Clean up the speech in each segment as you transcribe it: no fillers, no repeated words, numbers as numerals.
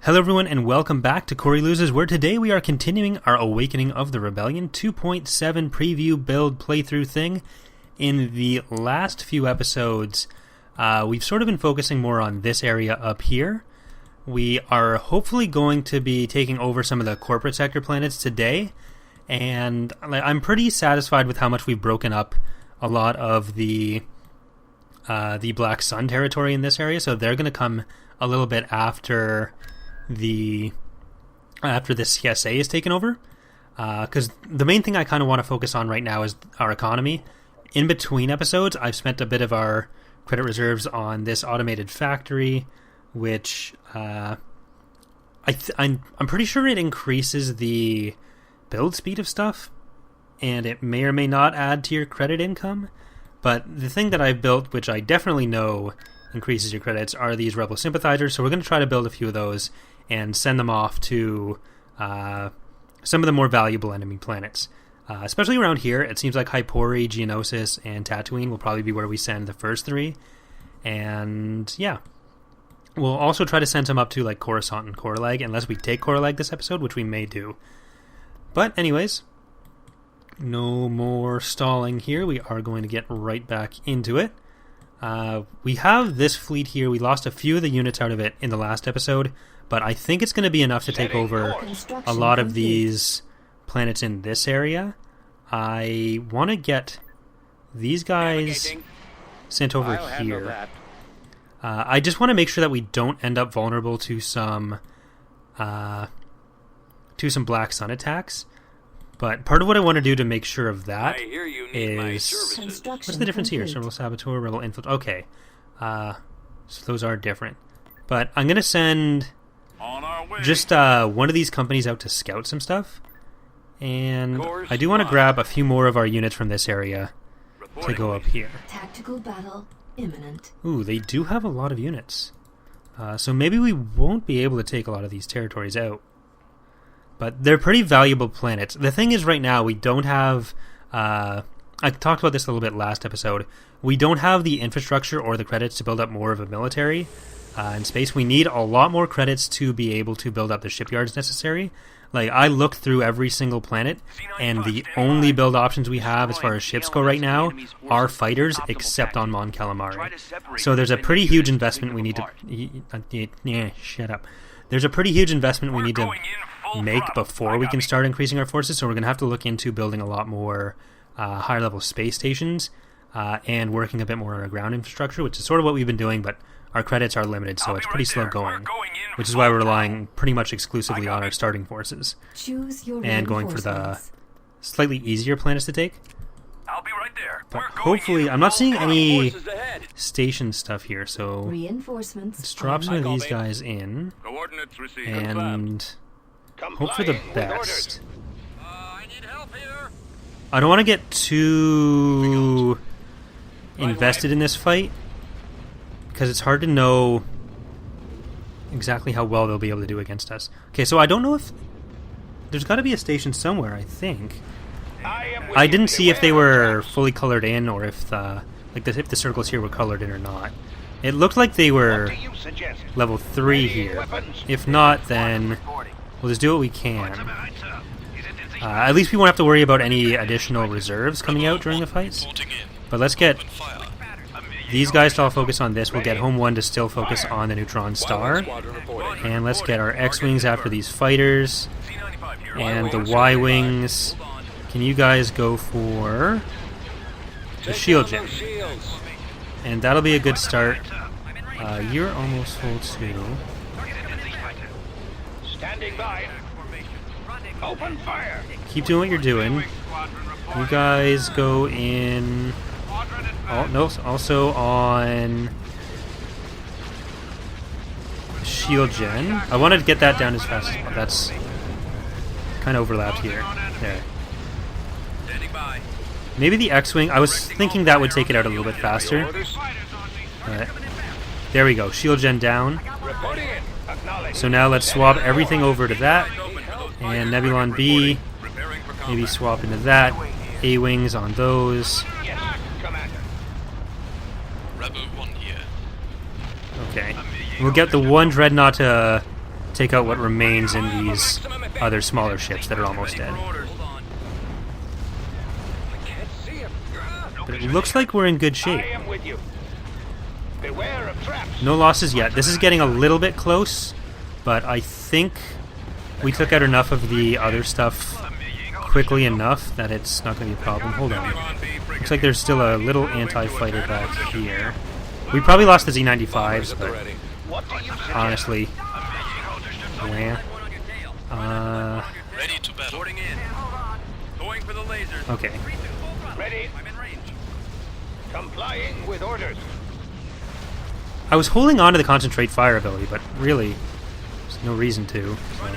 Hello everyone and welcome back to Corey Loses, where today we are continuing our Awakening of the Rebellion 2.7 preview build playthrough thing. In the last few episodes, we've sort of been focusing more on this area up here. We are hopefully going to be taking over some of the corporate sector planets today, and I'm pretty satisfied with how much we've broken up a lot of the Black Sun territory in this area, so they're going to come a little bit after the CSA is taken over, because the main thing I kind of want to focus on right now is our economy. In between episodes, I've spent a bit of our credit reserves on this automated factory, which I'm pretty sure it increases the build speed of stuff, and it may or may not add to your credit income. But the thing that I've built, which I definitely know increases your credits, are these rebel sympathizers. So we're going to try to build a few of those and send them off to some of the more valuable enemy planets. Especially around here, it seems like Hypori, Geonosis, and Tatooine will probably be where we send the first three. And yeah, we'll also try to send some up to like Coruscant and Coralag, unless we take Coralag this episode, which we may do. But anyways, no more stalling here. We are going to get right back into it. We have this fleet here. We lost a few of the units out of it in the last episode, but I think it's going to be enough to take over a lot of these planets in this area. I want to get these guys sent over here. I just want to make sure that we don't end up vulnerable to some Black Sun attacks. But part of what I want to do to make sure of that is... What's the difference here? Rebel Saboteur, Rebel Infiltrator... Okay. So those are different. But I'm going to send just one of these companies out to scout some stuff. And I do want to grab a few more of our units from this area to go up here. Tactical battle imminent. Ooh, they do have a lot of units. So maybe we won't be able to take a lot of these territories out. But they're pretty valuable planets. The thing is, right now, we don't have... I talked about this a little bit last episode. We don't have the infrastructure or the credits to build up more of a military in space. We need a lot more credits to be able to build up the shipyards necessary. Like, I looked through every single planet, and the only build options we have as far as ships go right now are fighters, except on Mon Calamari. So there's a pretty huge investment we need to... shut up. There's a pretty huge investment we need to make before we can start increasing our forces, so we're going to have to look into building a lot more higher level space stations and working a bit more on our ground infrastructure, which is sort of what we've been doing, but our credits are limited, so it's pretty slow going, which is why we're relying pretty much exclusively on our starting forces and going for the slightly easier planets to take. I'll be right there. But hopefully, I'm not seeing any station stuff here, so let's drop some of these guys in and hope for the best. I don't want to get too invested in this fight, because it's hard to know exactly how well they'll be able to do against us. Okay, so I don't know if... There's got to be a station somewhere, I think. I didn't see if they were fully colored in, or if if the circles here were colored in or not. It looked like they were level 3 here. If not, then we'll just do what we can. At least we won't have to worry about any additional reserves coming out during the fights. But let's get these guys to all focus on this. We'll get Home 1 to still focus on the Neutron Star. And let's get our X-Wings after these fighters. And the Y-Wings. Can you guys go for the Shield Gen? And that'll be a good start. You're almost full too. Standing by. Open fire. Keep doing what you're doing. You guys go in... Oh, no, also on Shield Gen. I wanted to get that down as fast as possible. That's kind of overlapped here. There. Maybe the X-Wing. I was thinking that would take it out a little bit faster. There we go. Shield Gen down. So now let's swap everything over to that. And Nebulon B. Maybe swap into that. A-Wings on those. Rebel 1 here. Okay. We'll get the one Dreadnought to take out what remains in these other smaller ships that are almost dead. But it looks like we're in good shape. I am with you. Beware of traps. No losses yet. This is getting a little bit close, but I think we took out enough of the other stuff quickly enough that it's not going to be a problem. Hold on. Looks like there's still a little anti-fighter back here. We probably lost the Z-95s, but What do you suggest? honestly, where? Ready to battle. Boarding in. Going for the lasers. Okay. Ready? I'm in range. Complying with orders. I was holding on to the concentrate fire ability, but really, there's no reason to. So.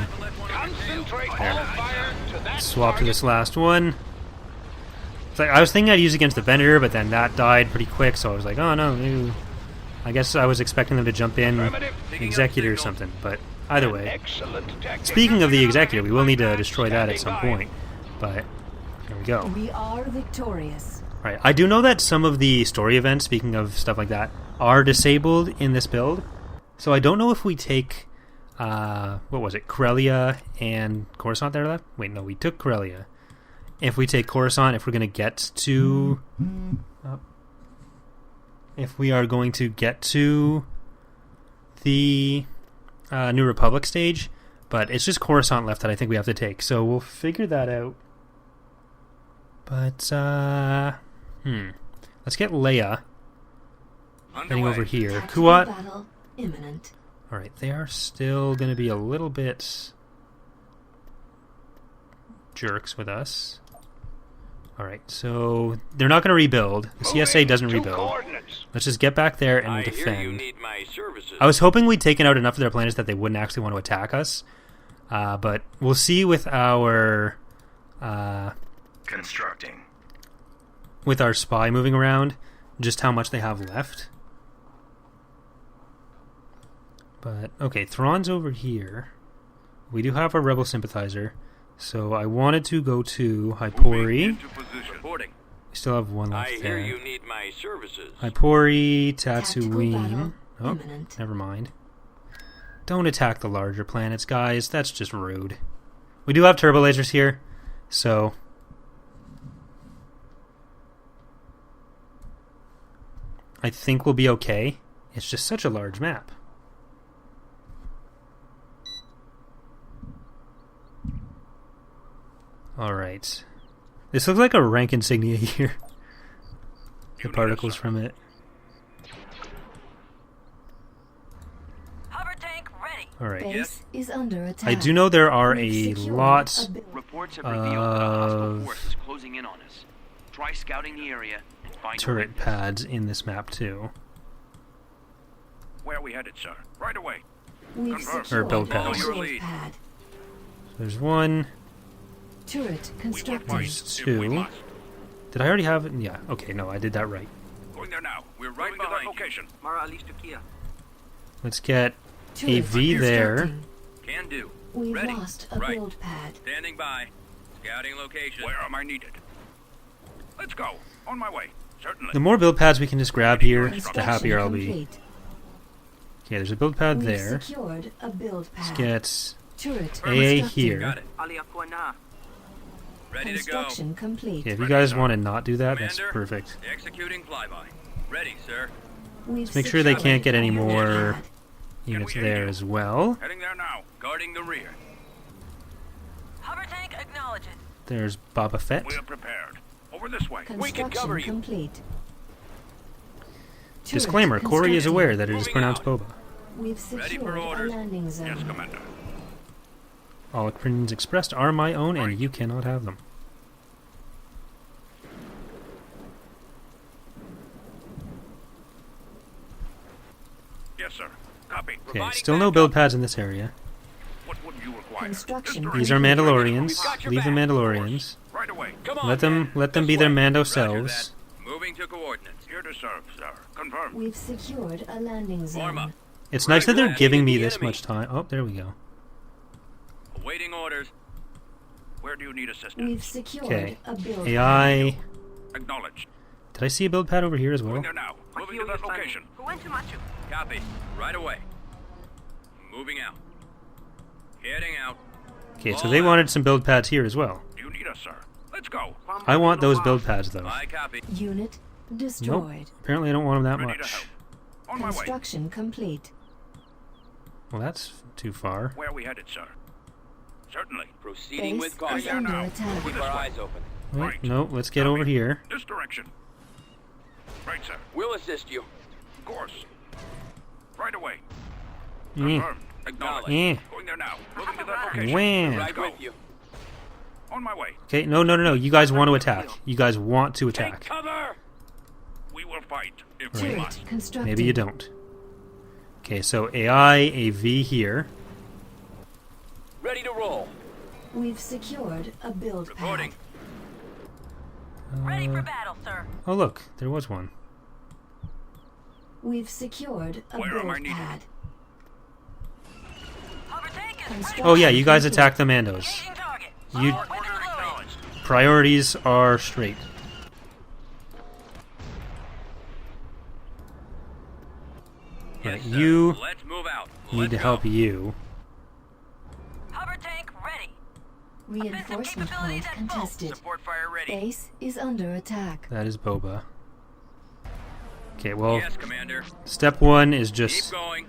Concentrate all fire to that Swap to target. this last one. It's like, I was thinking I'd use against the Venator, but then that died pretty quick, so I was like, oh no, ew. I guess I was expecting them to jump in Affirmative. Executor or something, but either way. Excellent tactic. Speaking of the Executor, we will need to destroy that at some point, but there we go. We are victorious. Right, I do know that some of the story events, speaking of stuff like that, are disabled in this build, so I don't know if we take, what was it, Corellia and Coruscant there left? Wait, no, we took Corellia. If we take Coruscant, if we're going to get to... if we are going to get to the New Republic stage, but it's just Coruscant left that I think we have to take, so we'll figure that out. But, let's get Leia heading over here. Tactical Kuat. battle imminent. Alright, they are still going to be a little bit jerks with us. Alright, so they're not going to rebuild. The CSA doesn't Moving to rebuild. coordinates. Let's just get back there and I hear you defend. need my services. I was hoping we'd taken out enough of their planets that they wouldn't actually want to attack us. But we'll see with our Constructing. with our spy moving around just how much they have left. But, okay, Thrawn's over here. We do have our rebel sympathizer. So I wanted to go to Hypori. Reporting. We still have one I left hear there. you need my services. Hypori, Tactical Tatooine. battle Oh, imminent. never mind. Don't attack the larger planets, guys. That's just rude. We do have turbo lasers here, so... I think we'll be okay. It's just such a large map. Alright. This looks like a rank insignia here. The particles from it. Hover tank ready. Alright. Base is under attack. I do know there are a We've secured lot a bi- Reports have revealed that a hostile of force is closing in on us. Try scouting the area and find a turret weakness. pads in this map too. Where are we headed, sir? Right away. We've Confirm. secured Or build a pads. shield Lead. pad. There's one. Turret constructed. There's two. Did I already have it? Yeah. Okay, no, I did that right. Going there now. We're right Moving to that behind you. location. Mara Alistukia. Let's get Turret a V there. constructing. Can do. We've Ready. lost a Right. build pad. Standing by. Scouting location. Where am I needed? Let's go. On my way. Certainly. The more build pads we can just grab here, the Construction happier I'll be. complete. Okay, there's a build pad We've there. secured a build Let's pad. get Turret AA constructing. here. Got it. Aliakwana. Ready to go. Construction complete. Yeah, if you guys want to not do that, that's Commander, perfect. Executing flyby. Ready, sir. We've Make sure they secured can't get any a build more pad. units hear there you? as well. Heading there now. Guarding the rear. Hover tank acknowledge it. There's Boba Fett. We are prepared. Over this way. Construction complete. Turret Disclaimer, Corey is constructing. aware that it is Moving pronounced out. Boba. We've Ready for secured a orders. landing zone. Yes, Commander. All opinions expressed are my own, and you cannot have them. Yes, sir. Copy. Okay, still no build pads in this area. What would you require? Construction Just These are complete. Mandalorians. got your Leave the back. Mandalorians. right away. Come on. Let them men. be This their way. Mando Roger selves. that. Moving to coordinates. Here to serve, sir. Confirmed. We've secured a landing Form up. zone. It's nice that they're Right, giving me the this enemy. much time. Oh, there we go. Awaiting orders. Where do you need assistance? We've secured Okay. a build AI. Acknowledged. Did I see a build pad over here as well? Going there now. Moving to that location. Who went to Machu? Copy. Right away. Moving out. Heading out. Okay, so they wanted some build pads here as well. You need us, sir. Let's go. I want those build pads, though. I copy. Unit Nope. destroyed. Apparently I don't want them that Ready to much. help. On my way. Construction complete. Well, that's too far. Where are we headed, sir? Certainly. Proceeding Base with is caution. under now. attack. With Keep our this way. eyes open. Wait, Right. no, let's get Copy. over here. This direction. Right, sir. We'll assist you. Of course. Right away. Yeah. Confirmed. Acknowledged. Yeah. Going there now. Moving to that location. Wham. Right go. with you. On my way. Okay, no. You guys want to attack. You guys want to Take attack. cover. We will fight if we Turret must. constructed. Maybe you don't. Okay, so AI, AV here. Ready to roll. We've secured a build Reporting. pad. Ready for battle, sir. Oh, look, there was one. We've secured a Where am I build needed? pad. Hover tank is ready. Construction Oh, yeah, you guys complete. attack the Mandos. Engaging target. You- Weapons Order loaded. acknowledged. Priorities are straight. Yes, Right, sir. you Let's move out. need Let's to go. help you. Hover tank ready. Reinforcement capabilities point at full. contested. Support fire ready. Base is under attack. That is Boba. Okay, well, Yes, Commander. step one is Keep just going.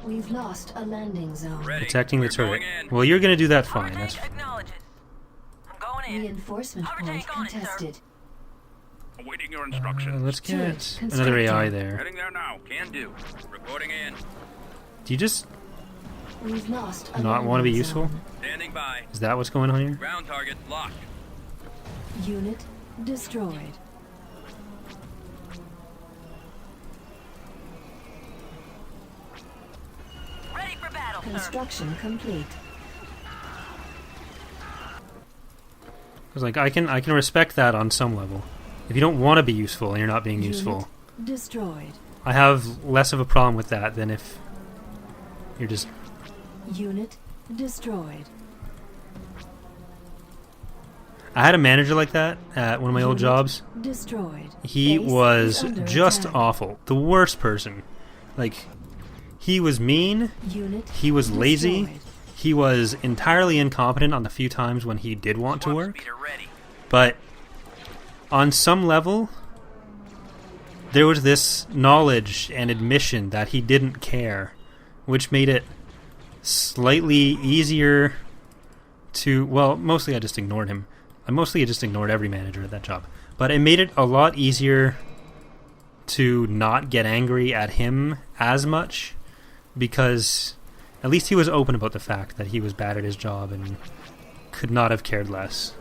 We've lost a landing zone. Ready. protecting the We're turret. going in. Well, you're going to do that Hover fine. tank That's acknowledges. I'm going in. Reinforcement Hover point tank on it, sir. contested. Awaiting your instructions. let's Turret get constructed. another AI there. Heading there now. Can do. Reporting in. Do you just We've lost a not want to be landing useful? zone. Standing by. Is that what's going on here? Ground target locked. Unit destroyed. Ready for battle, sir. Construction complete. Because like I can respect that on some level. If you don't want to be useful and you're not being useful, Unit destroyed. I have less of a problem with that than if you're just. Unit destroyed. I had a manager like that at one of my old Unit jobs. Destroyed. He Base was is under just attack. awful. The worst person. Like, he was mean. Unit He was lazy. destroyed. He was entirely incompetent on the few times when he did want to Swamp work. speeder ready. But on some level, there was this knowledge and admission that he didn't care, which made it slightly easier to. Well, mostly I just ignored him. I mostly just ignored every manager at that job. But it made it a lot easier to not get angry at him as much because at least he was open about the fact that he was bad at his job and could not have cared less.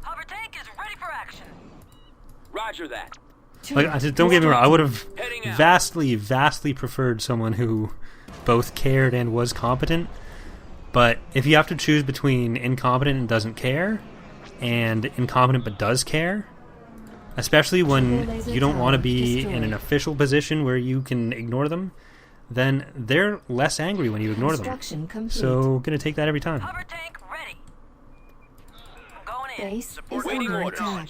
Hover tank is ready for action. Roger that. Like, don't get me wrong, I would have Heading out. vastly preferred someone who both cared and was competent. But if you have to choose between incompetent and doesn't care, and incompetent but does care, especially when you don't want to be in an official position where you can ignore them, then they're less angry when you ignore them. Construction complete. So, gonna take that every time. Hover tank ready. I'm going in. Base is Support waiting under orders. attack.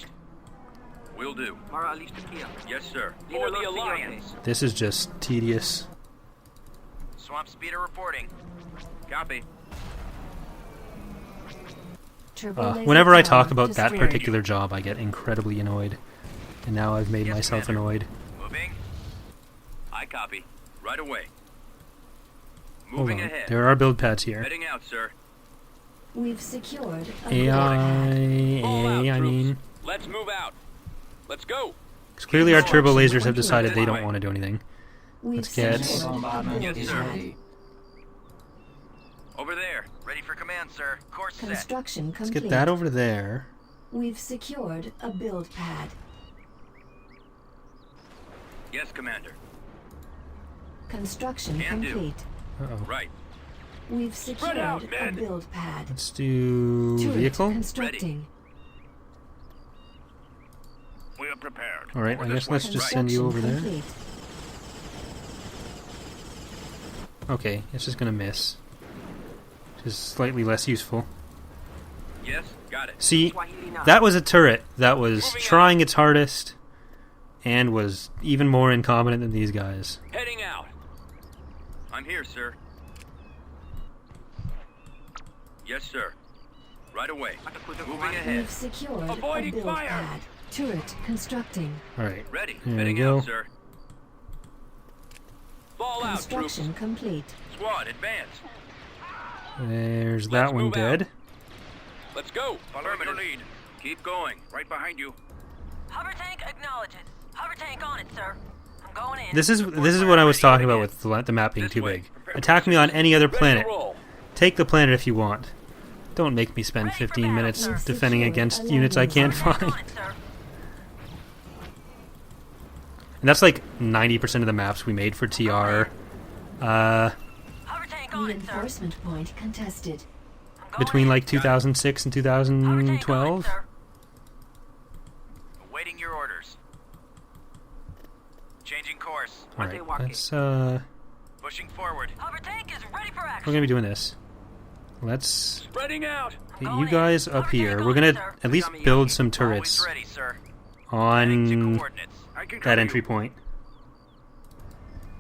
Will do. Mara lista here. Yes, sir. Líder For the los Alliance. This is just tedious. Swamp speeder reporting. Copy. Turbo laser Whenever I tower talk about that destroyed. particular job, I get incredibly annoyed. And now I've made Yes, myself Commander. annoyed. Moving. I copy. Right away. Hold Moving on. ahead. There are build pads here. Heading out, sir. We've secured a AI, All out, I troops. mean. Let's move out. Let's go. 'Cause clearly our turbo Construction lasers have decided they don't complete. want to do anything. We've Let's get- secured a Bombardment Yes, is sir. ready. Over there. Ready for command, sir. Course set. Construction Let's complete. get that over there. We've secured a build pad. Yes, Commander. Construction Can do. complete. Uh-oh. Right. We've secured out, a men. build pad. Let's do Turret vehicle. constructing. We are prepared. Alright, For I this guess let's way. just send you over Construction there. complete. Okay, it's just gonna miss. Just slightly less useful. Yes, got it. See, that was a turret that was Moving trying its hardest and was even more incompetent than these guys. Heading out. I'm here, sir. Yes, sir. Right away. Moving We've ahead. secured Avoiding a build fire. pad. Turret constructing. Alright. Ready. There we Fitting go. out, sir. Fall out, troops. Construction complete. Squad, advance. There's that Let's one move out. good. Let's go. Follow your lead. Keep going. Right behind you. Hover tank acknowledges. Hover tank on it, sir. I'm going in. This is what I was talking about with the map being This too way. big. Prepare Attack me on any other Ready to planet. roll. Take the planet if you want. Don't make me spend Ready for 15 battle, minutes sir. defending Secure against a units I landing can't Hover tank find. on it, sir. And that's like 90% of the maps we made for TR. Hover tank on it, sir. Reinforcement point contested. I'm going Between in. like 2006 and Hover tank on it, 2012. sir. Awaiting your orders. Changing course. Alright, let's Pushing forward. Hover tank is ready for we're action. gonna be doing this. Let's Spreading out. get Going you in. guys up Hover here. tank We're on it, gonna sir. at least Kami build Yaki. some Always turrets ready, sir. Heading to on coordinates. I can that cover entry you. point.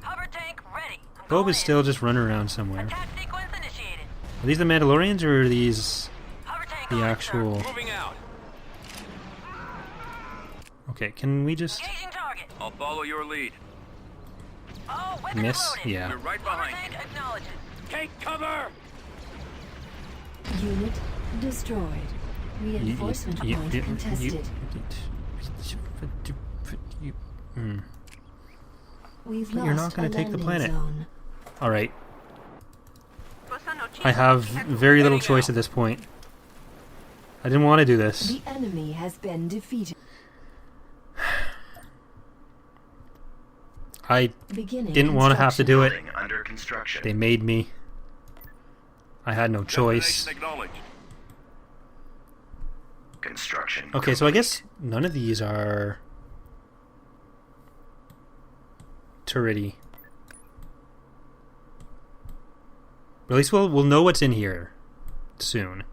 Hover tank ready. I'm Bob going is in. still just running around somewhere. Attack sequence initiated. Are these the Mandalorians or are these Hover tank the on actual... Moving out. Okay, can we just... it, sir. Engaging target. I'll follow your lead. Oh, weapons Miss? loaded. Yeah. We're right Hover behind tank you. acknowledges. Take cover. Unit destroyed. Reinforcement point contested. We've But lost you're not going gonna to take the planet. Zone. Alright. I have very little choice at this point. I didn't want to do this. The enemy has been defeated. I Beginning didn't want to have to do it. Building under construction. They made me. I had no choice. Destination acknowledged. Construction. Okay, so I guess none of these are turrety. But at least we'll know what's in here soon.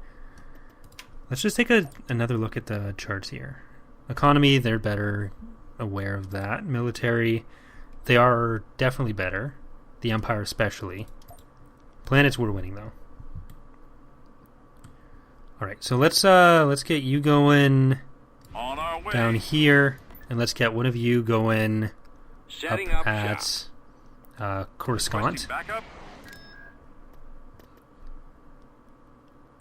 Let's just take another look at the charts here. Economy, they're better, aware of that. Military, they are definitely better. The Empire especially. Planets we're winning though. Alright, so let's get you going On our way. down here, and let's get one of you going Setting up up at shop. Coruscant. Requesting backup.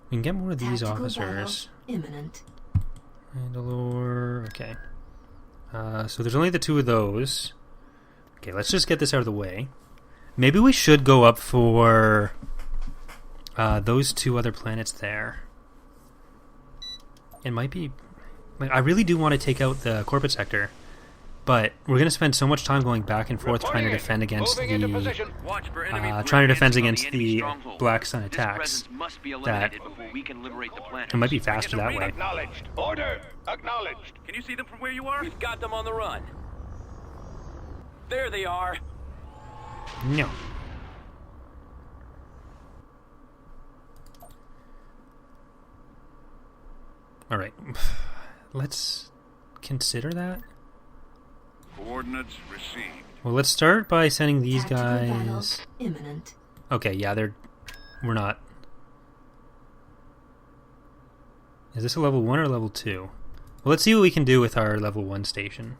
We can get more of these Tactical officers. battle imminent. Mandalore, okay. So there's only the two of those. Okay, let's just get this out of the way. Maybe we should go up for those two other planets there. It might be... Like, I really do want to take out the Corporate Sector, but we're going to spend so much time going back and forth trying to defend against Moving into the... position. Watch for enemy trying to defend Advancing on against enemy the stronghold. Black Sun This attacks. presence must be eliminated before we can liberate the planet. It might be faster that way. Acknowledged. Order. Acknowledged. Can you see them from where you are? We've got them on the run. There they are. No. Alright. Let's consider that. Coordinates received. Well, let's start by sending these Tactical battle guys... imminent. Okay, yeah, we're not... Is this a level 1 or level 2? Well, let's see what we can do with our level 1 station.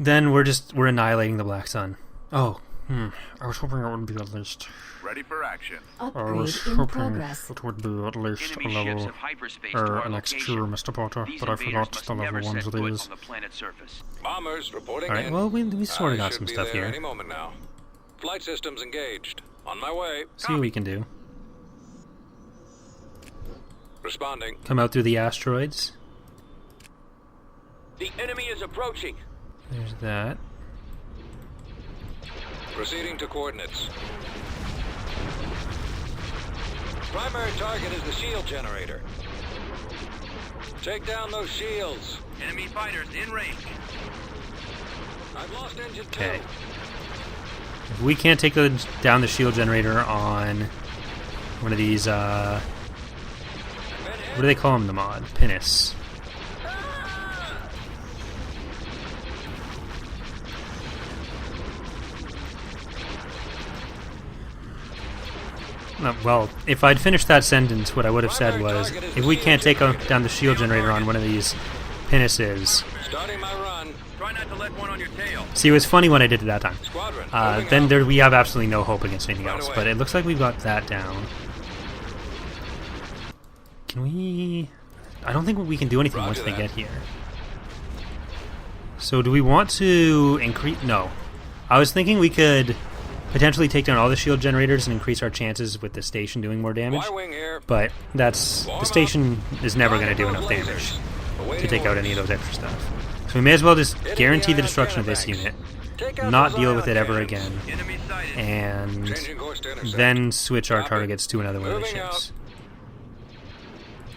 Then we're annihilating the Black Sun. Oh, I was hoping it would be at least... Ready for action. I Upgrade was in hoping progress. it would be at least Enemy a ships level... have hyperspace to our an extra, location. Mr. Potter, These but I invaders forgot must the never level 1s set of foot these. on the planet's surface. Bombers reporting Alright, in. well, we sort of got I some should be stuff there here. Any moment now. Flight systems engaged. On my way. See what we can do. Responding. Come out through the asteroids. The enemy is approaching. There's that. Proceeding to coordinates. Primary target is the shield generator. Take down those shields. Enemy fighters in range. I've lost engine Okay. 2. If we can't take down the shield generator on one of these, Been what do they call them, the mod? Pinnace. No, well, if I'd finished that sentence, what I would have said was, if we can't take down the shield generator on one of these pinnaces... Starting my run. Try not to let one on your tail. See, it was funny when I did it that time. Squadron. Then we have absolutely no hope against anything else, but it looks like we've got that down. Can we... I don't think we can do anything once they get here. So do we want to increase... No. I was thinking we could potentially take down all the shield generators and increase our chances with the station doing more damage. Y-wing here. But that's... The station is never going to do enough damage to take out any of those extra stuff. So we may as well just guarantee the destruction of this unit, not deal with it ever again, Enemy sighted. and Changing course to intercept. then switch our Copy. targets to another one of the Moving ships.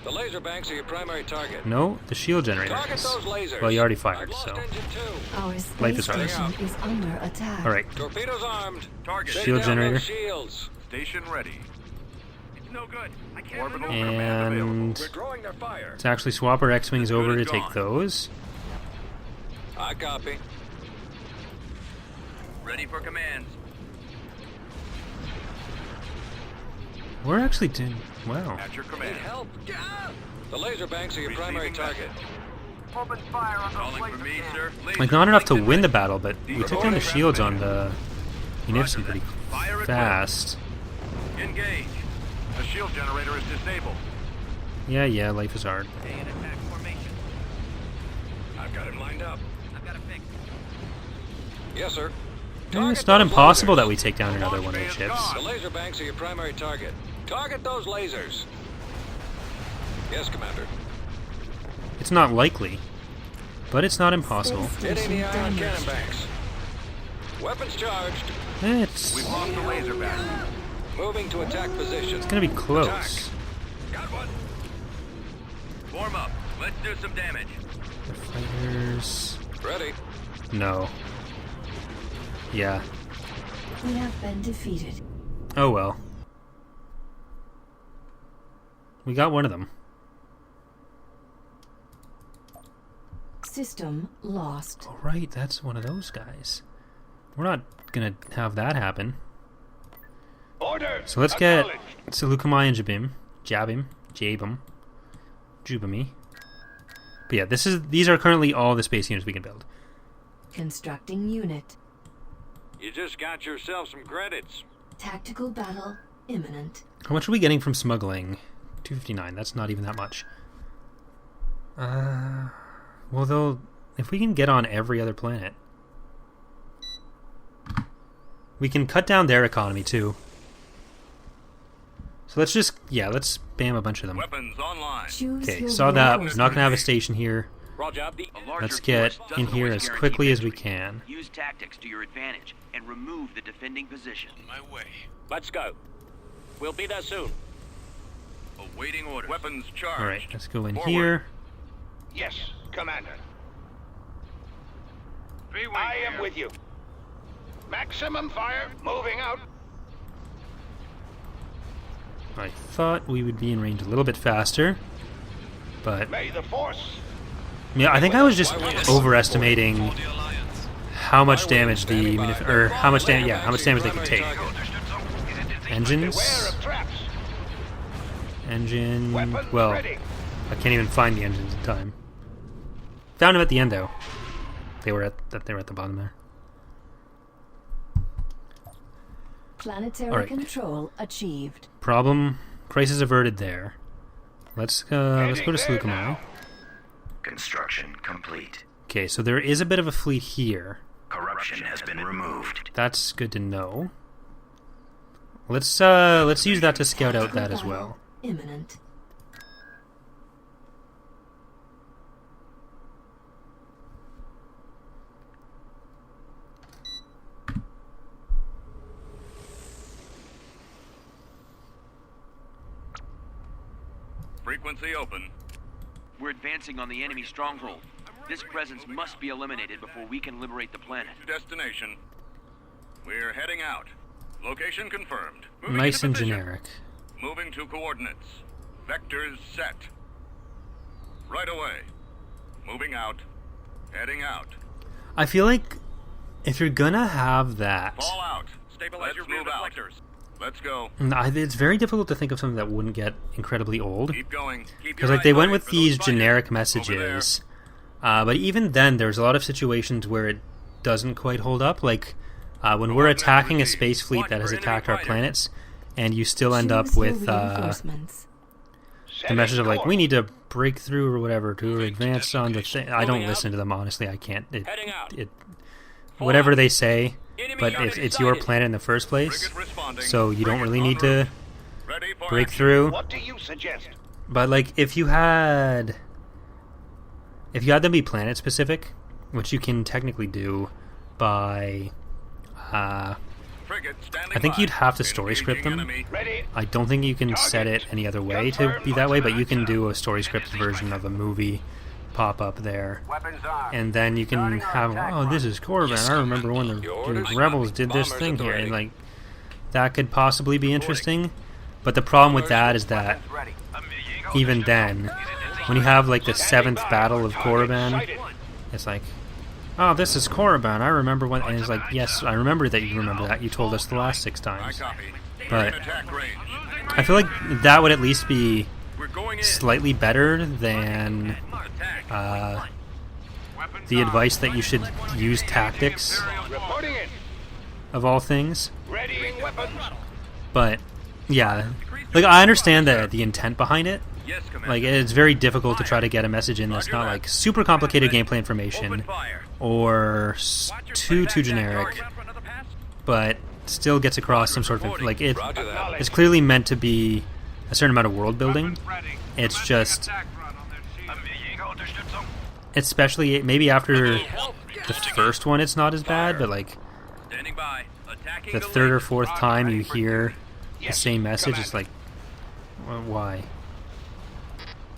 The laser banks are your primary target. No, the shield Target generators. those lasers. Well, you already fired, I've lost so... engine 2. Our Life space is ours. station is under attack. Alright, Torpedoes armed. Target. Take Shield down generator. those shields. Station ready. It's no good. I can't Orbital maneuver. command and... We're drawing their fire. Let's actually swap our X-Wings Good over to as take gone. those. I copy. Ready for commands. We're actually doing... Wow. At your Need command. help. The laser banks are your primary Receiving target. Open fire on Calling for me, sir. Like, not enough to win the battle, but we took down the shields on the Munificent pretty Fire at fast. will. Engage. The shield generator is disabled. Yeah, life is hard. Stay in attack formation. I've got him lined up. I've got a fix. Yes, sir. It's not impossible that we take down another one of the ships. The laser banks are your primary target. Target those lasers. Yes, Commander. It's not likely, but it's not impossible. Space Hitting station the iron cannon damaged. banks. Weapons charged. It's We've lost the laser back. Moving to attack position. gonna be close. Got one. Form up. Let's do some damage. The fighters... Ready. No. Yeah. We have been defeated. Oh well. We got one of them. System lost. Oh, right, that's one of those guys. We're not gonna have that happen. Order. So let's get Seleucami and Jabim. Jubami. But yeah, these are currently all the space units we can build. Constructing unit. You just got yourself some credits. Tactical battle imminent. How much are we getting from smuggling? 259. That's not even that much. Well, though, if we can get on every other planet, we can cut down their economy too. So let's just, let's spam a bunch of them. Weapons online. Choose Okay, your saw that. We're warriors. not gonna have a station here. Roger. A larger Let's get force in doesn't here always as guarantee quickly as we victory. can. Use tactics to your advantage and remove the defending position. My way. Let's go. We'll be there soon. Awaiting orders. Weapons charged. All right, let's go in Forward. here. Yes, Commander. Three-wing I here. am with you. Maximum fire. Moving out. I thought we would be in range a little bit faster, but May the force. yeah, I think I was just overestimating how much damage how much damage they could take. Engines, Beware of traps. engine. Weapons Well, ready. I can't even find the engines in time. Found them at the end though. They were at the bottom there. Planetary Alright. control achieved. Problem, crisis averted there. Let's go to Heading there Seleucami. now. Construction complete. Okay, so there is a bit of a fleet here. Corruption has been removed. That's good to know. Let's use that to scout out that as well. Imminent. Frequency open. We're advancing on the enemy stronghold. This presence must be eliminated before we can liberate the planet. To destination. We're heading out. Location confirmed. Moving Nice into and position. generic. Moving to coordinates. Vectors set. Right away. Moving out. Heading out. I feel like if you're gonna have that, Fall out. Stabilize your view deflectors. Let's go. It's very difficult to think of something that wouldn't get incredibly old. Keep going. Keep Because your like they eyes went wide with for those these fighters. generic Over messages, but even then, there's a lot of situations where it doesn't quite hold up. Like when we're attacking a space fleet that has attacked our planets, and you still end up Choose your with reinforcements. the message of like we need to break through or whatever to advance on the thing. I don't listen to them honestly. I can't. Heading out. Whatever they say, Enemy but unit it's your sighted. planet in the first place, Frigate responding. so you don't Frigate really en need to route. Ready for break action. through. What do you suggest? But like if you had them be planet specific, which you can technically do by Frigate standing I think by. you'd have to story script them. Engaging enemy. Ready? I don't think you can set it any other way to be that way, but you can do a story scripted version of a movie pop up there. Weapons armed. And then you can have, oh, this is Corbin. I remember when the rebels did this Bombers thing at the here. ready. And like that could possibly be interesting. But the problem with that is that Ready. even then, when you have like the seventh battle of Korriban, Sighted. it's like, oh, this is Korriban. I remember when, and it's like, yes, I remember that you remember that. You told us the last 6 I times. copy. But We're in attack range. I feel like that would at least be We're going in. slightly better than Attack. the advice that you should use tactics Reporting in. of all things. Readying weapons. But yeah, like I understand the intent behind it. Yes, Commander. Like it's very difficult to try to get a message in that's not like super complicated gameplay information Open fire. or too generic, Target. Another pass. but still gets across some sort of like it. Roger that. It's clearly meant to be a certain amount of world building. It's just, especially maybe after the first one, it's not as bad, but like Standing by. Attacking the the third or link. fourth time you hear the Yes, same message, Commander. it's like, why?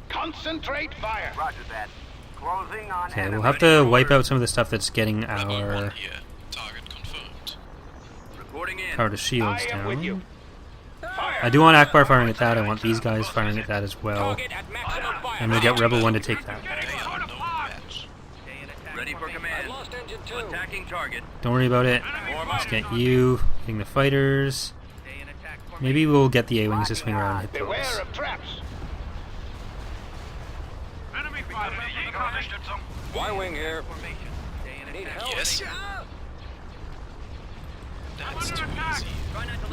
Concentrate fire. Roger that. Closing on Okay, enemy. we'll have to wipe out some of the stuff that's getting our Reporting in. power to shields I am with you. down. Fire. I do want Akbar firing at that. I want these guys firing at that as well. Target at maximum fire. And we'll get Rebel 1 to take that. Ready for I command. lost engine 2. Attacking target. Don't worry about it. Form Let's up. get you hitting the fighters. Maybe we'll get the A-Wings to swing around and hit Beware those. of traps. Y-wing here. Need help. Yes. That's too easy.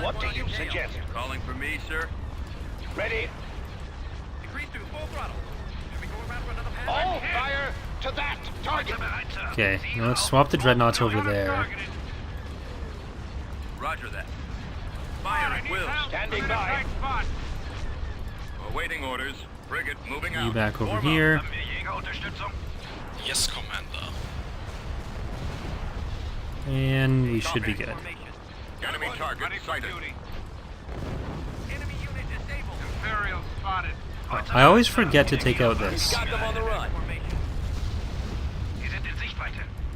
What do you suggest? Calling for me, sir. Ready? Decrease to full throttle. Are we going around for another pass? All fire to that target. Okay, now let's swap the dreadnoughts over there. Roger that. Fire at will. Standing by. Awaiting orders. Frigate moving You out. back over Form up. here. Yes, Commander. And we should be good. Enemy target sighted. Enemy unit disabled. Imperial spotted. I always forget to take out this. Got them on the run.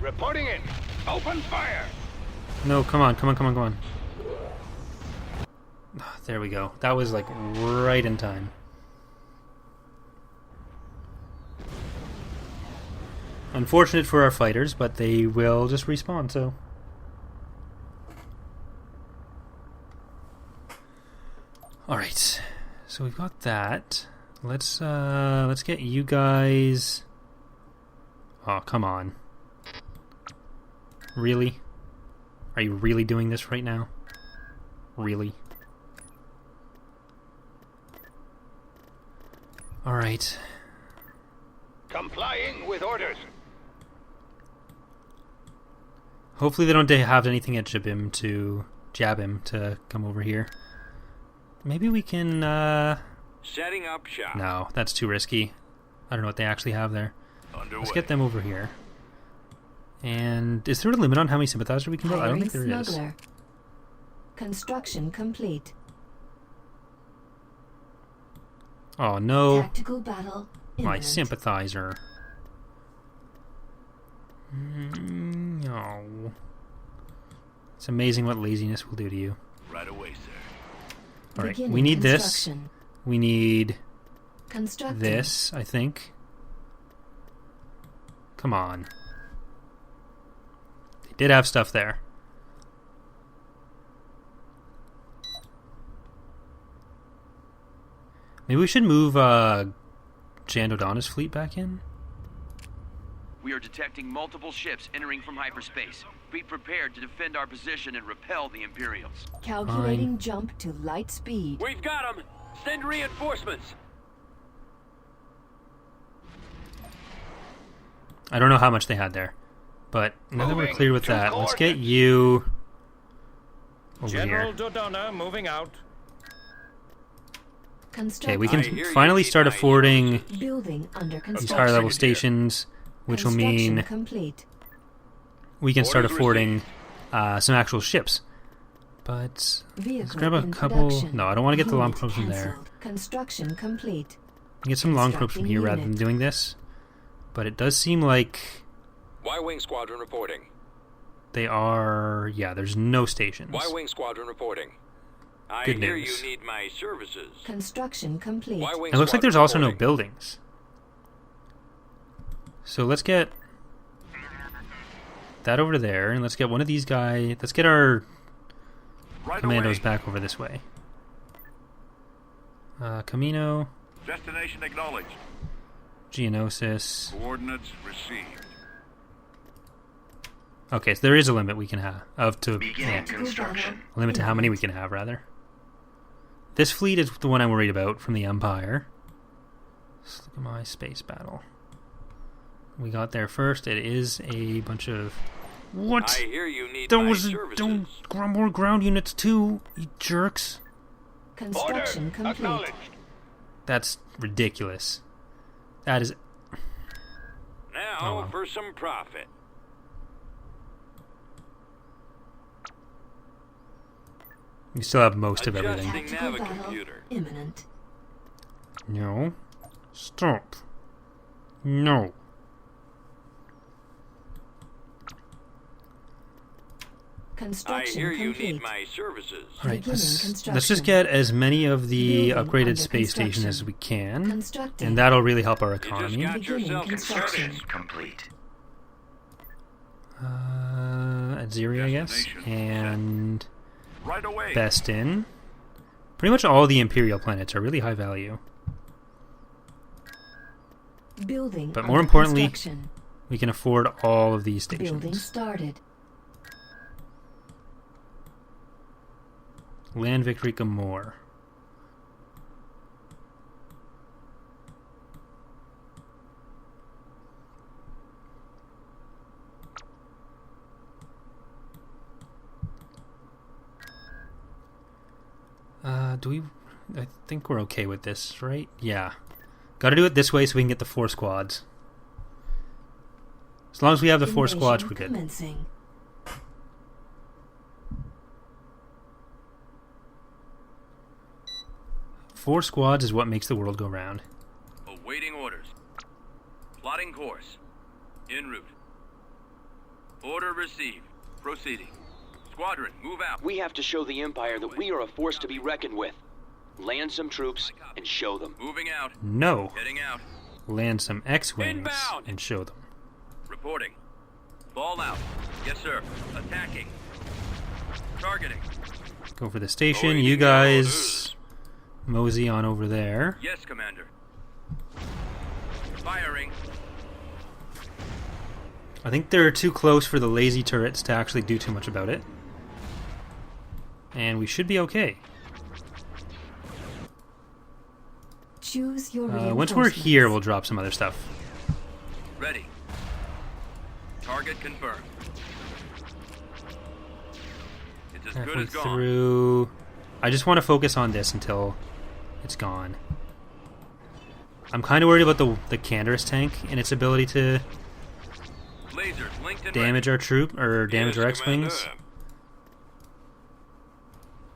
Reporting in. Open fire. No, come on, come on, come on, come on. There we go. That was like right in time. Unfortunate for our fighters, but they will just respawn, so. Alright. So we've got that. Let's get you guys. Oh, come on. Really? Are you really doing this right now? Really? Alright. Complying with orders. Hopefully they don't have anything at Jabim to come over here. Maybe we can, Setting up shop. No, that's too risky. I don't know what they actually have there. Underway. Let's get them over here. And is there a limit on how many sympathizer we can build? I don't Hiring think there is. smuggler. Construction complete. Oh no, Tactical battle my imminent. sympathizer. No. It's amazing what laziness will do to you. Right away, sir. Alright, Beginning we need this. construction. We need Constructing. this, I think. Come on. They did have stuff there. Maybe we should move Jan Dodonna's fleet back in? We are detecting multiple ships entering from hyperspace. Be prepared to defend our position and repel the Imperials. Calculating jump to light speed. We've got them. Send reinforcements. I don't know how much they had there. But now that we're Moving clear with to that, let's get coordinates. you over General here. Dodonna moving out. Okay, we Construction. can I hear you finally need start my affording Building under these construction. higher level stations, which will Construction mean complete. we can start Orders affording some actual ships. But let's Vehicle grab a in couple. production. No, I don't want to get the long Unit probes from there. cancelled. Construction complete. Get some long probes from Constructing here rather than unit. doing this. But it does seem like Y-Wing Squadron reporting. they are. Yeah, there's no stations. Y-Wing Squadron reporting. I Good hear news. you need my services. Construction complete. Y-Wing It looks like Squadron there's also no reporting. buildings. So let's get that over there, and let's get one of these guys. Let's get our Right commandos away. back over this way. Camino, Destination acknowledged. Geonosis. Coordinates received. Okay, so there is a limit we can have Tactical battle. a limit to how many we can have, rather. This fleet is the one I'm worried about from the Empire. Let's look at my space battle. We got there first. It is a bunch of what? I hear you need There my was services. more ground units too, you jerks. Construction Order complete. acknowledged. That's ridiculous. That is. Now Oh, well. for some profit. We still have most of everything. Adjusting Tactical battle navicomputer. imminent. No. Stop. No. I Construction hear you complete. need my services. Alright, Beginning let's construction. just get as many of the Building upgraded under space stations construction. as we can. Constructing. And that'll really help our You just economy. got Beginning yourself construction. inserted. Complete. Aziri, I guess. Destination And Right away. Bestin. Pretty much all the Imperial planets are really high value. Building. But more under importantly, construction. we can afford all of these Building stations. started. Land Victory Gamor. Do we... I think we're okay with this, right? Yeah. Gotta do it this way so we can get the 4 squads. As long as we have the 4 Invasion squads, we're good. Commencing. Four squads is what makes the world go round. Awaiting orders. Plotting course. En route. Order received. Proceeding. Squadron, move out. We have to show the Empire that we are a force to be reckoned with. Land some troops and show them. Moving out. No. Heading out. Land some X-Wings Inbound. and show them. Reporting. Fall out. Yes, sir. Attacking. Targeting. Go for the station. Awaiting You your guys orders. mosey on over there. Yes, Commander. Firing. I think they're too close for the lazy turrets to actually do too much about it. And we should be okay. Choose your Once we're reinforcements. here, we'll drop some other stuff. Ready. Target confirmed. It's as good Halfway as gone. through. I just want to focus on this until it's gone. I'm kind of worried about the Canderous tank and its ability to Lasers linked and damage our troop or damage Yes, our X-Wings. Commander.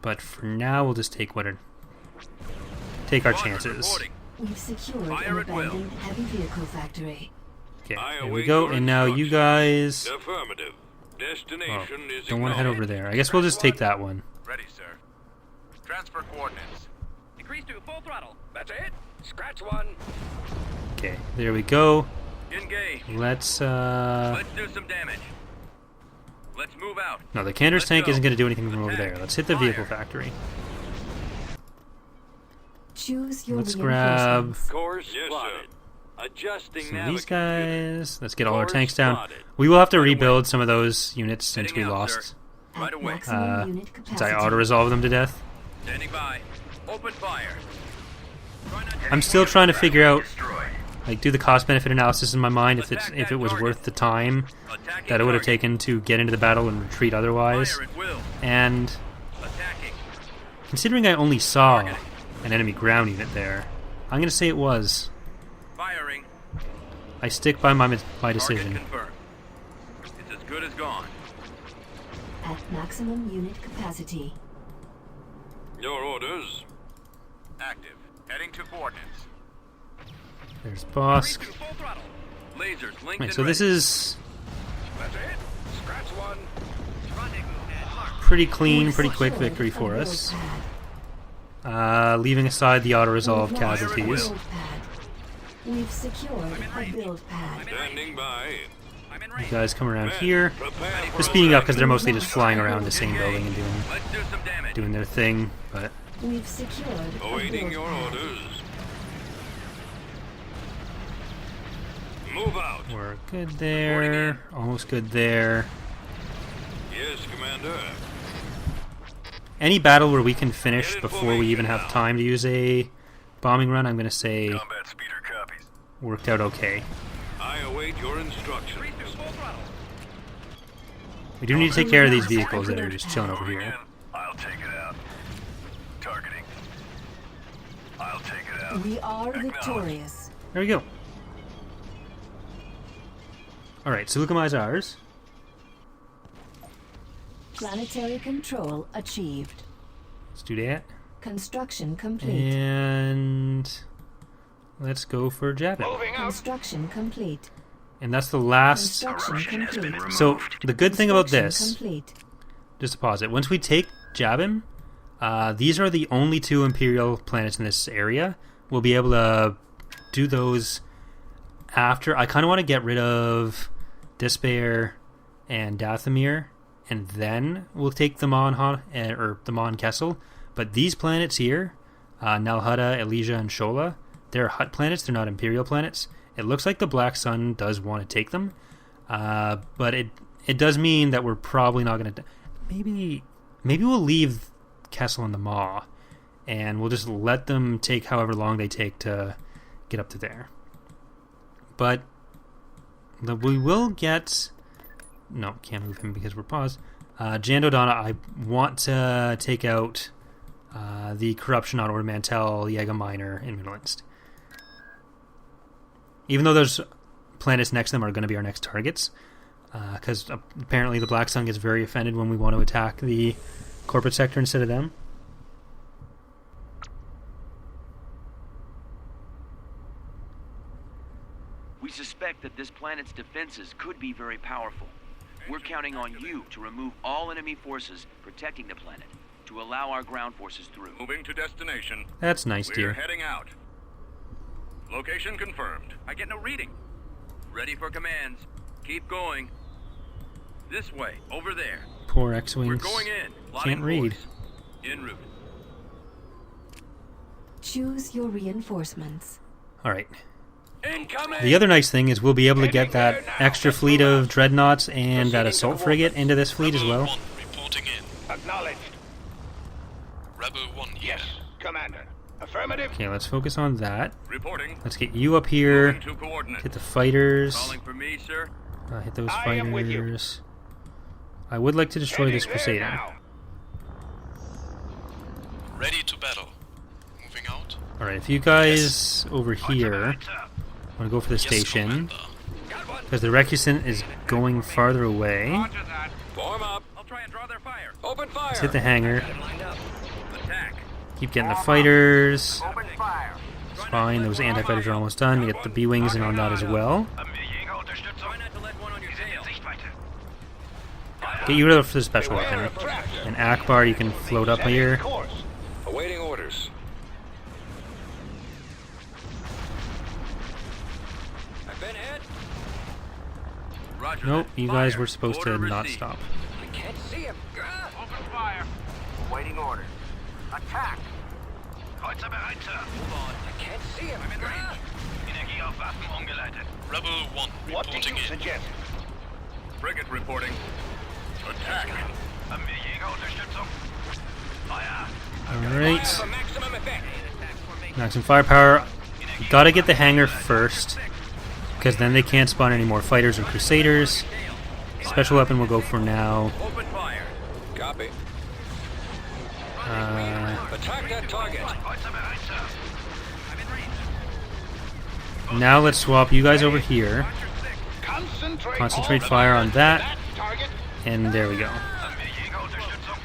But for now, we'll just take take our Squadron chances. reporting. We've secured Fire an at will. abandoned heavy vehicle factory. Okay, I there we await go. your And now you guys Affirmative. Destination is don't want to head over acknowledged. there. I guess we'll just take that one. Ready, sir. Transfer coordinates. Increase to full throttle. That's it. Scratch one. Okay, there we go. Engage. Let's Let's do some damage. Let's move out. no, the Canderous Let's tank go. isn't going to do anything from over Attack. there. Let's hit the Fire. vehicle factory. Choose your Let's grab reinforcements. Course Yes, plotted. Adjusting some of these navigator. guys. Let's get all our Course tanks down. plotted. We will have to rebuild some of those units since we Heading out, lost. sir. At Right away. maximum unit Since capacity. I auto-resolve them to death. Standing by. Open fire. Try not to I'm still trying to figure out, destroy. like, do the cost-benefit analysis in my mind if it was worth the time Attacking that it would have target. taken to get into the battle and retreat otherwise. Fire at will. And Attacking. considering I only saw an enemy ground unit there, I'm going to say it was. Firing. I stick by my Target decision. confirmed. It's as good as gone. At maximum unit capacity. Your orders. Active. Heading to coordinates. There's Bosk. Crease to full throttle. Lasers linked Right, and so this ready. is That's it. Scratch one. Rendezvous at Mark. pretty clean, We've pretty quick secured victory a for build us. pad. Leaving aside the auto-resolve We've lost a casualties. build pad. We've secured a build pad. Standing by. I'm in You range. guys come around here. Prepare for Just speeding up because they're We've mostly just lost flying a around the build same pad. building and Let's do some damage. doing their thing. But We've secured a Awaiting build your pad. orders. Move out. we're good there. Almost good there. Yes, Commander. Any battle where we can finish before we even have time to use a bombing run, I'm going to say Combat speeder copies. worked out okay. I await your instructions. Crease to full throttle. We do need to take care of these vehicles that are just chilling over Moving here. in. I'll take it out. Targeting. I'll take it out. We are victorious. There we go. Alright, so Lukamai is ours. Planetary control achieved. Let's do that. Construction complete. And let's go for Jabin. Moving out. Construction complete. And that's the last. Construction complete. So the good thing about Construction this, complete. just to pause it, once we take Jabin, these are the only two Imperial planets in this area. We'll be able to do those after. I kind of want to get rid of Despair and Dathomir, and then we'll take the the Mon Kessel. But these planets here, Nalhutta, Elysia, and Shola, they're Hutt planets. They're not Imperial planets. It looks like the Black Sun does want to take them, but it does mean that we're probably not going to. Maybe we'll leave Kessel and the Maw, and we'll just let them take however long they take to get up to there. But we will get. No, can't move him because we're paused. Jan Dodonna, I want to take out the Corruption on Ord Mantell, Jaeger Minor, and Middle-Inst. Even though those planets next to them are going to be our next targets, because apparently the Black Sun gets very offended when we want to attack the corporate sector instead of them. We suspect that this planet's defenses could be very powerful. We're counting on you to remove all enemy forces protecting the planet, to allow our ground forces through. Moving to destination. That's nice, We're dear. heading out. Location confirmed. I get no reading. Ready for commands. Keep going. This way. Over there. Poor We're X-Wings. going in. Can't Plotting read. course. En route. Choose your reinforcements. Alright. Incoming. The other nice thing is we'll be able to get that extra fleet of dreadnoughts and that assault frigate into this fleet as well. Rebel 1 reporting in. Acknowledged. Rebel 1 here. Yes, Commander. Affirmative. Okay, let's focus on that. Reporting. Let's get you up here. Moving to coordinates. Hit the fighters. Calling for me, sir. Hit those I am with you. fighters. I would like to destroy this Heading there Crusader. now. Ready to battle. Moving out. Alright, if you guys over here want to go for the Yes, station, Commander. because the Recusant is going farther away. Roger that. Form up. I'll try and draw their fire. Open fire. Let's hit the hangar. Lined up. Attack. Keep getting the fighters. Open fire. It's fine, those anti-fighters are almost done. You get the B-Wings in on that as well. Try not to let one on your tail. Get you rid of the special weapon. And Akbar, you can float up here. Course. Awaiting orders. I've been hit. Roger Nope, that. you guys Fire. were supposed to Order not received. stop. I can't see him. Open fire. Waiting orders. Attack. Kreuzer bereit, Sir. Hold on. I can't see him. I'm in range. Energie auf Waffen umgeleitet. Rebel 1 What do reporting you in. suggest? Frigate reporting. Attack. Haben wir Jägerunterstützung? Feuer. Alright. For maximum effect. Maximum firepower. Gotta get the hangar first, because then they can't spawn any more fighters and crusaders. Special weapon will go for now. Open fire. Copy. Uh, Attack that target. Kreuzer bereit, Sir. now let's swap you guys over here. Concentrate all fire on that, target. and there we go. Haben wir Jägerunterstützung?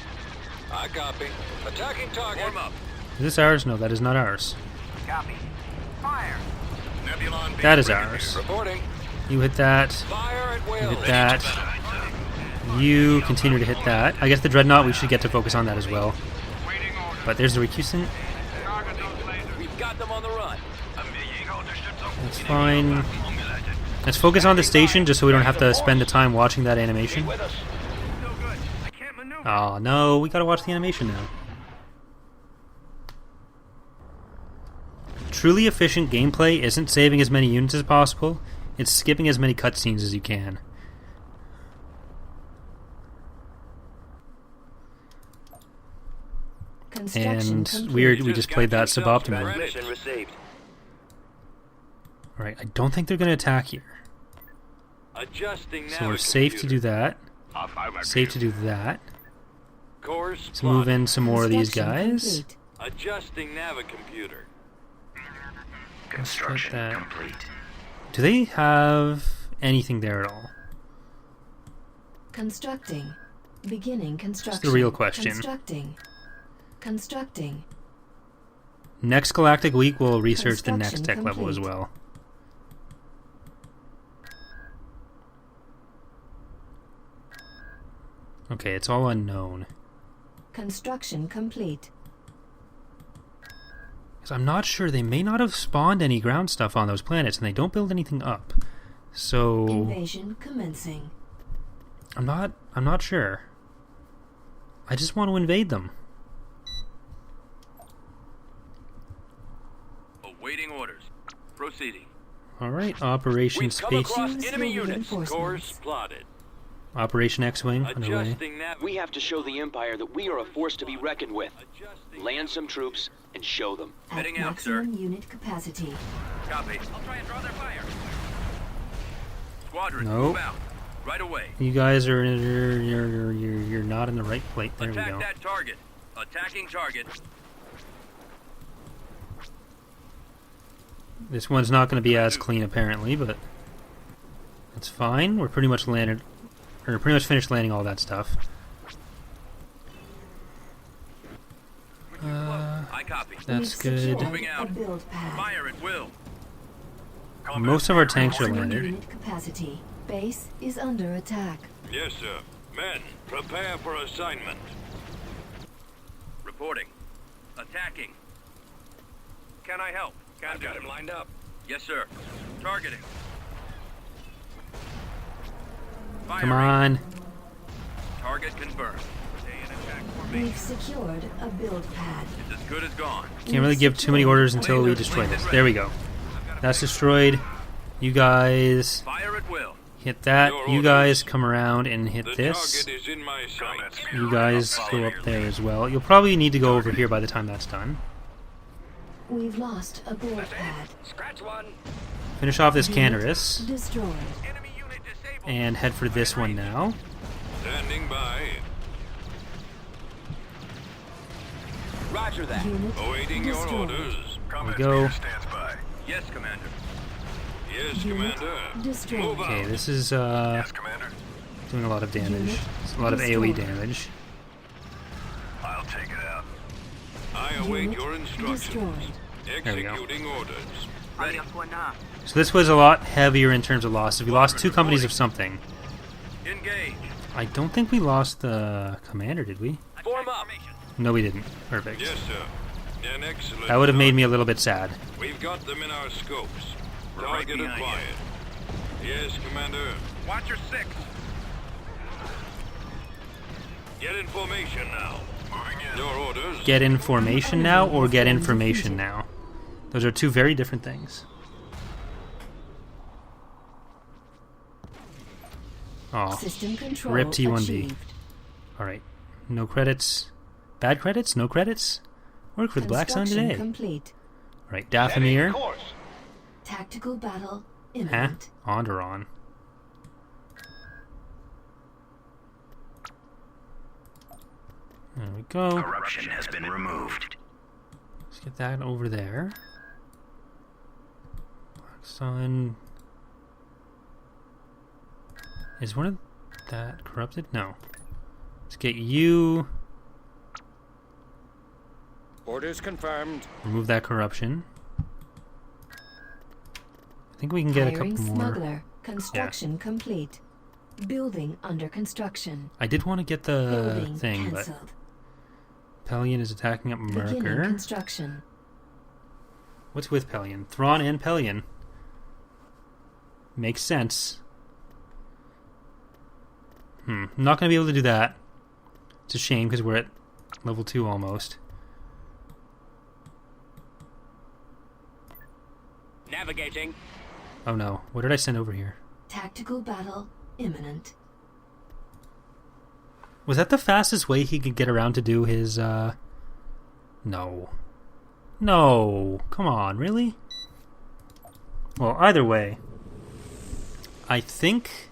I copy. Attacking target. Warm up. Is this ours? No, that is not ours. Copy. Fire. Nebulon That is ours. Reporting. You hit that. Fire at You will. hit that. You continue to hit that. I guess the Dreadnought, we should get to focus on that as well. But there's the Rikusen. We've got them on the run. Haben wir Jägerunterstützung? That's fine. Umgeleitet. Let's focus on the station just so we don't have to spend the time watching that animation. With us. No good. I can't maneuver. Oh no, we gotta watch the animation now. Truly efficient gameplay isn't saving as many units as possible, it's skipping as many cutscenes as you can. Construction And complete. we just played that suboptimally. Mission received. Alright, I don't think they're gonna attack here. Adjusting So we're safe to do that. Safe to do that. Course. Let's move in some more of these Construction guys. complete. Adjusting navicomputer. Construction complete. Do they have anything there at all? Constructing. Beginning construction. the real question. Constructing. Constructing. Next Galactic Week, we'll research the next tech Construction level as complete. well. Okay, it's all unknown. Construction complete. 'Cause I'm not sure, they may not have spawned any ground stuff on those planets, and they don't build anything up. So Invasion commencing. I'm not sure. I just want to invade them. Awaiting orders. Proceeding. Alright, Operation We've come Space across Use enemy your units. reinforcements. Course plotted. Operation X-Wing underway. Adjusting nav. We have to show the Empire that we are a force to be reckoned with. Land some troops and show them. At Heading out, sir. maximum unit capacity. Copy. I'll try and draw their fire. Squadron, Nope. move out. Right away. You guys are you're not in the right plate. There we Attack go. that target. Attacking target. This one's not going to be as clean apparently, but it's fine. We're pretty much finished landing all that stuff. I copy. That's We've good. secured Moving out. A build pad. Fire at will. Most of our tanks are Maximum landed. unit capacity. Base is under attack. Yes, sir. Men, prepare for assignment. Reporting. Attacking. Can I help? I've got him lined up. Yes, sir. Targeting. Firing. Come on. Target confirmed. Stay in attack formation. We've secured a build pad. It's as good as gone. Can't really give too many orders until we destroy this. There we go. That's destroyed. You guys Fire at will. hit that. You guys come around and hit The this. target is in my sights. You guys go up there as well. You'll probably need to go over here by the time that's done. We've lost a build pad. Scratch one. Finish off this Unit Canarus destroyed. Enemy unit disabled. and head for this one now. Standing by. Roger that. Unit Awaiting your destroyed. orders. There we go. Stands by. Yes, Commander. Yes, Unit Commander. destroyed. Move out. Okay, this is Yes, Commander. doing a lot of damage. Unit It's a lot of AoE destroyed. damage. I'll take it out. I await Unit your instructions. destroyed. There we go. Executing orders. Ready. So this was a lot heavier in terms of losses. We lost 2 companies of something. Engage. I don't think we lost the commander, did we? Form up. No, we didn't. Perfect. Yes, sir. An excellent. That would have made start. me a little bit sad. We've got them in our scopes. We're right Target behind you. acquired. Yes, Commander. Watch your 6. Get in formation now. Your orders. get in formation now or get information now. Those are two very different things. Oh, System control rip T1B. achieved. Alright. No credits. Bad credits? No credits? Work for the Black Sun Construction today. complete. Alright, Setting Dathomir. course. Tactical battle Huh? imminent. Onderon. There we go. Corruption has been removed. Let's get that over there. Black Sun. Is one of that corrupted? No. Let's get you. Orders confirmed. Remove that corruption. I think we can get a Hiring couple more. smuggler. Construction complete. Building under construction. I did want to get the Building thing, cancelled. but Pelion is attacking up Beginning Merker. construction. What's with Pelion? Thrawn and Pelion. Makes sense. I'm not going to be able to do that. It's a shame because we're at level 2 almost. Navigating. Oh no. What did I send over here? Tactical battle imminent. Was that the fastest way he could get around to do his, No. No. Come on, really? Well, either way. I think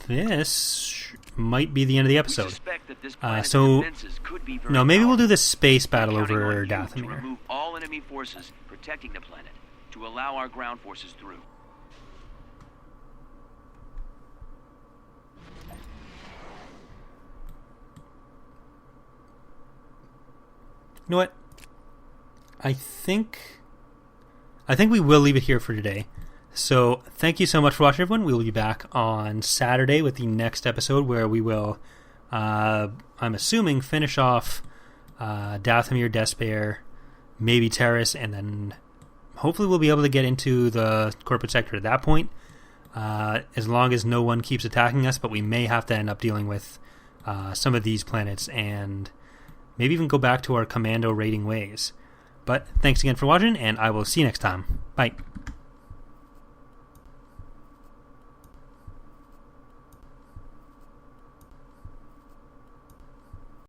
this might be the end of the We episode. suspect that this planet's So- defenses could be very No, maybe we'll powerful. do this space We're battle counting over on you to Dathomir. remove all enemy forces protecting the planet to allow our ground forces through. You know what? I think we will leave it here for today. So thank you so much for watching, everyone. We will be back on Saturday with the next episode where we will, I'm assuming, finish off Dathomir, Despair, maybe Terrace, and then hopefully we'll be able to get into the corporate sector at that point, as long as no one keeps attacking us, but we may have to end up dealing with some of these planets and maybe even go back to our commando raiding ways. But thanks again for watching, and I will see you next time. Bye.